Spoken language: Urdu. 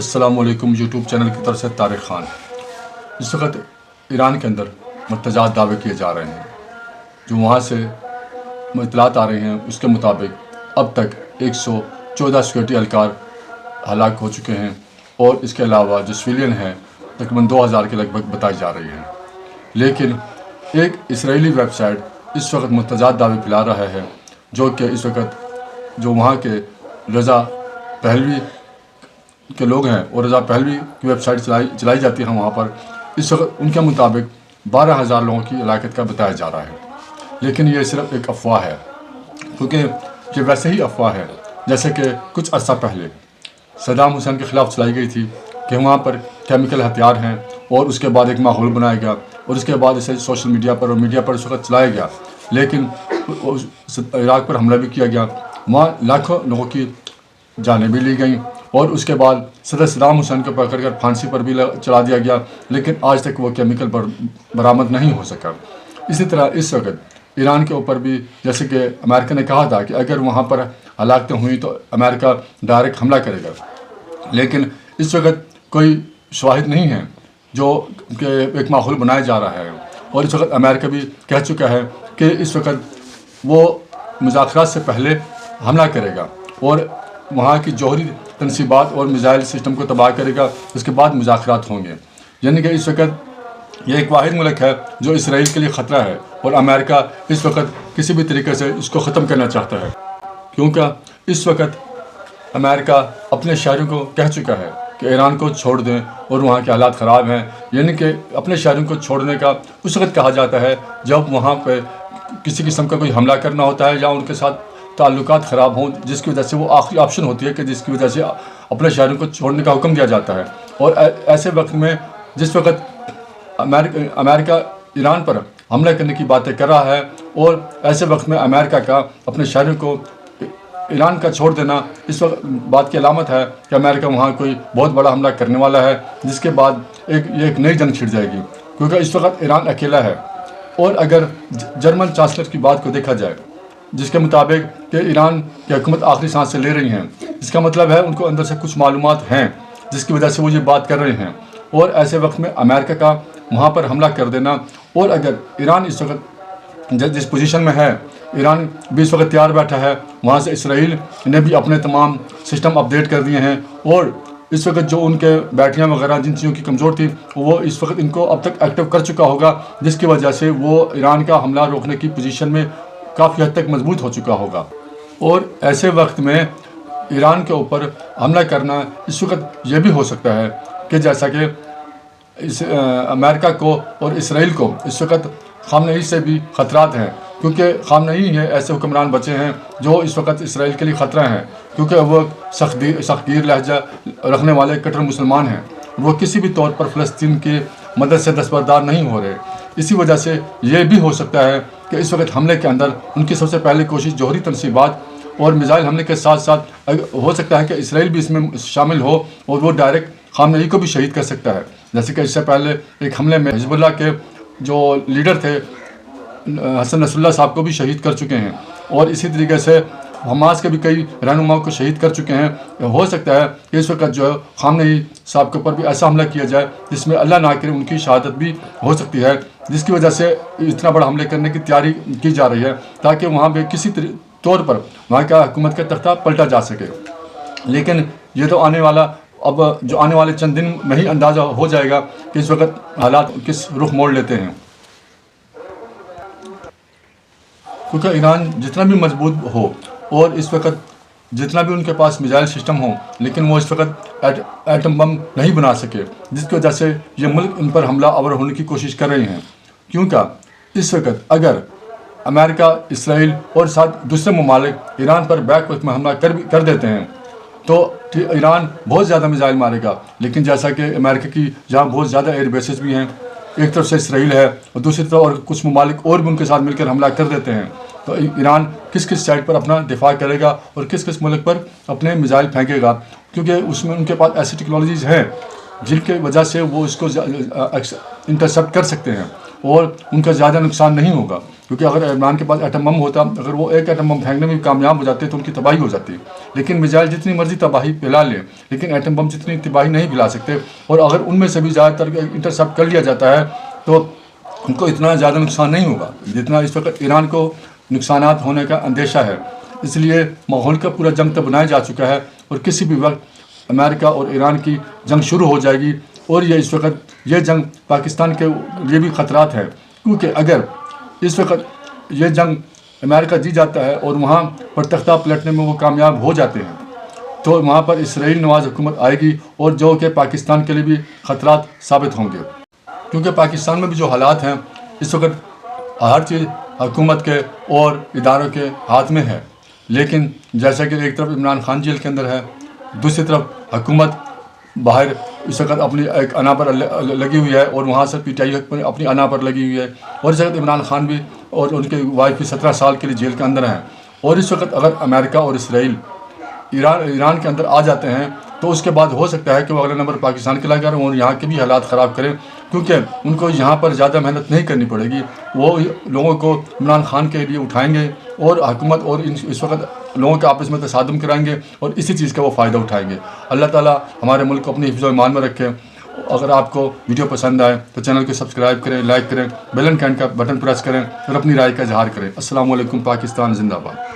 السلام علیکم یوٹیوب چینل کی طرف سے طارق خان۔ اس وقت ایران کے اندر متضاد دعوے کیے جا رہے ہیں۔ جو وہاں سے اطلاعات آ رہے ہیں اس کے مطابق اب تک 114 سیکورٹی اہلکار ہلاک ہو چکے ہیں، اور اس کے علاوہ جو سویلین ہیں تقریباً 2000 کے لگ بھگ بتائی جا رہی ہیں۔ لیکن ایک اسرائیلی ویب سائٹ اس وقت متضاد دعوے پھیلا رہا ہے، جو کہ اس وقت جو وہاں کے رضا پہلوی کے لوگ ہیں اور رضا پہلوی کی ویب سائٹ چلائی جاتی ہیں وہاں پر، اس وقت ان کے مطابق 12,000 لوگوں کی ہلاکت کا بتایا جا رہا ہے۔ لیکن یہ صرف ایک افواہ ہے، کیونکہ یہ ویسے ہی افواہ ہے جیسے کہ کچھ عرصہ پہلے صدام حسین کے خلاف چلائی گئی تھی کہ وہاں پر کیمیکل ہتھیار ہیں، اور اس کے بعد ایک ماحول بنایا گیا، اور اس کے بعد اسے سوشل میڈیا پر اور میڈیا پر اس وقت چلایا گیا۔ لیکن عراق پر حملہ بھی کیا گیا، وہاں لاکھوں لوگوں کی جانیں بھی لی گئیں، اور اس کے بعد صدر صدام حسین کو پکڑ کر پھانسی پر بھی چلا دیا گیا، لیکن آج تک وہ کیمیکل برآمد نہیں ہو سکا۔ اسی طرح اس وقت ایران کے اوپر بھی جیسے کہ امریکہ نے کہا تھا کہ اگر وہاں پر ہلاکتیں ہوئیں تو امریکہ ڈائریکٹ حملہ کرے گا، لیکن اس وقت کوئی شواہد نہیں ہے جو کہ ایک ماحول بنایا جا رہا ہے۔ اور اس وقت امریکہ بھی کہہ چکا ہے کہ اس وقت وہ مذاکرات سے پہلے حملہ کرے گا اور وہاں کی جوہری تنصیبات اور میزائل سسٹم کو تباہ کرے گا، اس کے بعد مذاکرات ہوں گے۔ یعنی کہ اس وقت یہ ایک واحد ملک ہے جو اسرائیل کے لیے خطرہ ہے، اور امریکہ اس وقت کسی بھی طریقے سے اس کو ختم کرنا چاہتا ہے، کیونکہ اس وقت امریکہ اپنے شہریوں کو کہہ چکا ہے کہ ایران کو چھوڑ دیں، اور وہاں کے حالات خراب ہیں۔ یعنی کہ اپنے شہریوں کو چھوڑنے کا اس وقت کہا جاتا ہے جب وہاں پہ کسی قسم کا کوئی حملہ کرنا ہوتا ہے یا ان کے ساتھ تعلقات خراب ہوں، جس کی وجہ سے وہ آخری آپشن ہوتی ہے کہ جس کی وجہ سے اپنے شہریوں کو چھوڑنے کا حکم دیا جاتا ہے۔ اور ایسے وقت میں جس وقت امریکہ ایران پر حملہ کرنے کی باتیں کر رہا ہے، اور ایسے وقت میں امریکہ کا اپنے شہریوں کو ایران کا چھوڑ دینا اس وقت بات کی علامت ہے کہ امریکہ وہاں کوئی بہت بڑا حملہ کرنے والا ہے، جس کے بعد ایک نئی جنگ چھڑ جائے گی، کیونکہ اس وقت ایران اکیلا ہے۔ اور اگر جرمن چانسلر کی بات کو دیکھا جائے، جس کے مطابق کہ ایران کی حکومت آخری سانسیں لے رہی ہیں، اس کا مطلب ہے ان کو اندر سے کچھ معلومات ہیں جس کی وجہ سے وہ یہ بات کر رہے ہیں۔ اور ایسے وقت میں امریکہ کا وہاں پر حملہ کر دینا، اور اگر ایران اس وقت جس پوزیشن میں ہے، ایران بھی اس وقت تیار بیٹھا ہے، وہاں سے اسرائیل نے بھی اپنے تمام سسٹم اپڈیٹ کر دیے ہیں، اور اس وقت جو ان کے بیٹریاں وغیرہ جن چیزوں کی کمزور تھی وہ اس وقت ان کو اب تک ایکٹیو کر چکا ہوگا، جس کی وجہ سے وہ ایران کا حملہ روکنے کی پوزیشن میں کافی حد تک مضبوط ہو چکا ہوگا۔ اور ایسے وقت میں ایران کے اوپر حملہ کرنا اس وقت یہ بھی ہو سکتا ہے کہ جیسا کہ امریکہ کو اور اسرائیل کو اس وقت خامنئی سے بھی خطرات ہیں، کیونکہ خامنئی ہے ایسے حکمران بچے ہیں جو اس وقت اسرائیل کے لیے خطرہ ہیں، کیونکہ وہ سخت گیر لہجہ رکھنے والے کٹر مسلمان ہیں، وہ کسی بھی طور پر فلسطین کی مدد سے دستبردار نہیں ہو رہے۔ اسی وجہ سے یہ بھی ہو سکتا ہے کہ اس وقت حملے کے اندر ان کی سب سے پہلی کوشش جوہری تنصیبات اور میزائل حملے کے ساتھ ساتھ ہو سکتا ہے کہ اسرائیل بھی اس میں شامل ہو، اور وہ ڈائریکٹ خامنئی کو بھی شہید کر سکتا ہے، جیسے کہ اس سے پہلے ایک حملے میں حزب اللہ کے جو لیڈر تھے حسن نصر اللہ صاحب کو بھی شہید کر چکے ہیں، اور اسی طریقے سے حماس کے بھی کئی رہنماؤں کو شہید کر چکے ہیں۔ ہو سکتا ہے کہ اس وقت جو خامنئی صاحب کے اوپر بھی ایسا حملہ کیا جائے جس میں اللہ نہ کرے ان کی شہادت بھی ہو سکتی ہے، جس کی وجہ سے اتنا بڑا حملے کرنے کی تیاری کی جا رہی ہے تاکہ وہاں پہ کسی طور پر وہاں کا حکومت کا تختہ پلٹا جا سکے۔ لیکن یہ تو اب جو آنے والے چند دن میں ہی اندازہ ہو جائے گا کہ اس وقت حالات کس رخ موڑ لیتے ہیں، کیونکہ ایران جتنا بھی مضبوط ہو اور اس وقت جتنا بھی ان کے پاس میزائل سسٹم ہوں، لیکن وہ اس وقت ایٹم بم نہیں بنا سکے، جس کی وجہ سے یہ ملک ان پر حملہ آور ہونے کی کوشش کر رہے ہیں۔ کیونکہ اس وقت اگر امریکہ، اسرائیل اور ساتھ دوسرے ممالک ایران پر بیک وقت میں حملہ کر دیتے ہیں تو ایران بہت زیادہ میزائل مارے گا، لیکن جیسا کہ امریکہ کی جہاں بہت زیادہ ایئر بیسز بھی ہیں، ایک طرف سے اسرائیل ہے اور دوسری طرف اور کچھ ممالک اور بھی ان کے ساتھ مل کر حملہ کر دیتے ہیں، تو ایران کس سائڈ پر اپنا دفاع کرے گا اور کس ملک پر اپنے میزائل پھینکے گا، کیونکہ اس میں ان کے پاس ایسی ٹیکنالوجیز ہیں جن کی وجہ سے وہ اس کو انٹرسپٹ کر سکتے ہیں۔ اور ان کا زیادہ نقصان نہیں ہوگا، کیونکہ اگر عمران کے پاس ایٹم بم ہوتا، اگر وہ ایک ایٹم بم پھینکنے میں بھی کامیاب ہو جاتے تو ان کی تباہی ہو جاتی۔ لیکن میزائل جتنی مرضی تباہی پھیلا لیں، لیکن ایٹم بم جتنی تباہی نہیں پھیلا سکتے، اور اگر ان میں سے بھی زیادہ تر انٹرسیپٹ کر لیا جاتا ہے تو ان کو اتنا زیادہ نقصان نہیں ہوگا جتنا اس وقت ایران کو نقصانات ہونے کا اندیشہ ہے۔ اس لیے ماحول کا پورا جنگ تو بنایا جا چکا ہے، اور کسی بھی وقت امریکہ اور ایران کی جنگ شروع ہو جائے گی، اور یہ اس وقت یہ جنگ پاکستان کے لیے بھی خطرات ہے، کیونکہ اگر اس وقت یہ جنگ امریکہ جی جاتا ہے اور وہاں پر تختہ پلٹنے میں وہ کامیاب ہو جاتے ہیں تو وہاں پر اسرائیل نواز حکومت آئے گی، اور جو کہ پاکستان کے لیے بھی خطرات ثابت ہوں گے، کیونکہ پاکستان میں بھی جو حالات ہیں اس وقت ہر چیز حکومت کے اور اداروں کے ہاتھ میں ہے۔ لیکن جیسا کہ ایک طرف عمران خان جیل کے اندر ہے، دوسری طرف حکومت باہر اس وقت اپنی ایک انا پر لگی ہوئی ہے، اور وہاں سے پی ٹی آئی اپنی انا پر لگی ہوئی ہے، اور اس وقت عمران خان بھی اور ان کے وائف بھی 17 سال کے لیے جیل کے اندر ہیں۔ اور اس وقت اگر امریکہ اور اسرائیل ایران کے اندر آ جاتے ہیں تو اس کے بعد ہو سکتا ہے کہ وہ اگلا نمبر پاکستان کے لائے اور یہاں کے بھی حالات خراب کریں، کیونکہ ان کو یہاں پر زیادہ محنت نہیں کرنی پڑے گی، وہ لوگوں کو عمران خان کے لیے اٹھائیں گے، اور حکومت اور اس وقت لوگوں کے آپس میں تصادم کرائیں گے، اور اسی چیز کا وہ فائدہ اٹھائیں گے۔ اللہ تعالیٰ ہمارے ملک کو اپنی حفظ و ایمان میں رکھے۔ اگر آپ کو ویڈیو پسند آئے تو چینل کو سبسکرائب کریں، لائک کریں، بیل آئیکن کا بٹن پریس کریں، اور اپنی رائے کا اظہار کریں۔ السلام علیکم، پاکستان زندہ باد۔